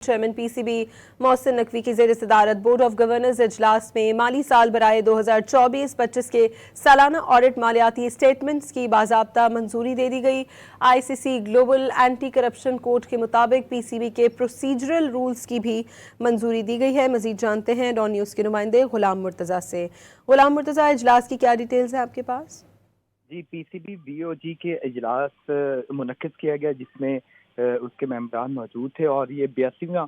Chairman PCB Mohsin Naqvi की ज़ेर सदारत बोर्ड ऑफ गवर्नर्स इजलास में माली साल बराए 2024-25 के सालाना ऑडिट मालियाती स्टेटमेंट्स की बाज़ाब्ता मंजूरी दे दी गई। ICC global anti corruption code के मुताबिक पीसीबी के प्रोसीजरल रूल्स की भी मंजूरी दी गई है। मजीद जानते हैं डॉन न्यूज़ के नुमाइंदे गुलाम मुर्तज़ा से। गुलाम मुर्तज़ा, इजलास की क्या डिटेल्स हैं आपके पास? जी, पीसीबी बीओजी के इजलास मुनक्किद किया गया जिसमें उसके मेंबरान मौजूद थे और ये 82वां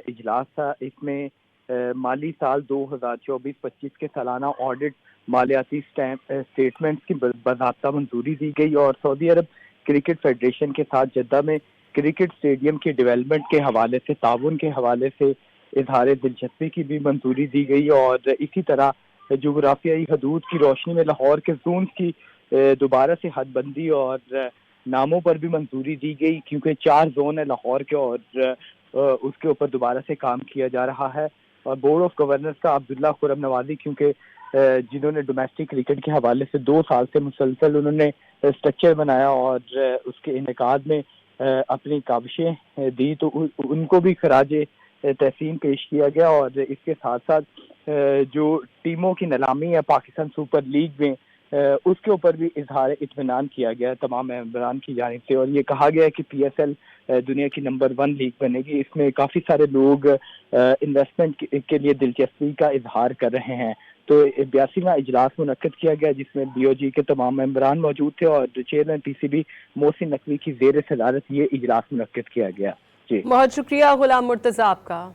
इजलास था। इसमें माली साल 2024-25 के सालाना ऑडिट मालियाती स्टेटमेंट्स की बाज़ाब्ता मंजूरी दी गई और सऊदी अरब क्रिकेट फेडरेशन के साथ जद्दा में क्रिकेट स्टेडियम के डेवलपमेंट के हवाले से ताउन के हवाले से इजहार दिलचस्पी की भी मंजूरी दी गई और इसी तरह जोग्राफियाई हदूद की रोशनी में लाहौर के जोन की दोबारा से हदबंदी और नामों पर भी मंजूरी दी गई क्योंकि 4 जोन है लाहौर के और उसके ऊपर दोबारा से काम किया जा रहा है। और बोर्ड ऑफ गवर्नर्स का अब्दुल्ला खुरम नवाजी क्योंकि जिन्होंने डोमेस्टिक क्रिकेट के हवाले से 2 साल से मुसलसल उन्होंने स्ट्रक्चर बनाया और उसके इनेकाद में अपनी काविशें दी, तो उनको भी खराज तहसीन पेश किया गया। और इसके साथ साथ जो टीमों की नीलामी है पाकिस्तान सुपर लीग में उसके ऊपर भी इजहार इत्मीनान किया गया तमाम मेंबरान की जानिब से और ये कहा गया है कि पीएसएल दुनिया की नंबर 1 लीग बनेगी। इसमें काफ़ी सारे लोग इन्वेस्टमेंट के लिए दिलचस्पी का इजहार कर रहे हैं। तो 82वां इजलास मुनक्किद किया गया जिसमें बीओजी के तमाम मेंबरान मौजूद थे और चेयरमैन पीसीबी मोहसिन नकवी की ज़ेर सदारत ये इजलास मुनक्किद किया गया। जी, बहुत शुक्रिया गुलाम मुर्तज़ा आपका।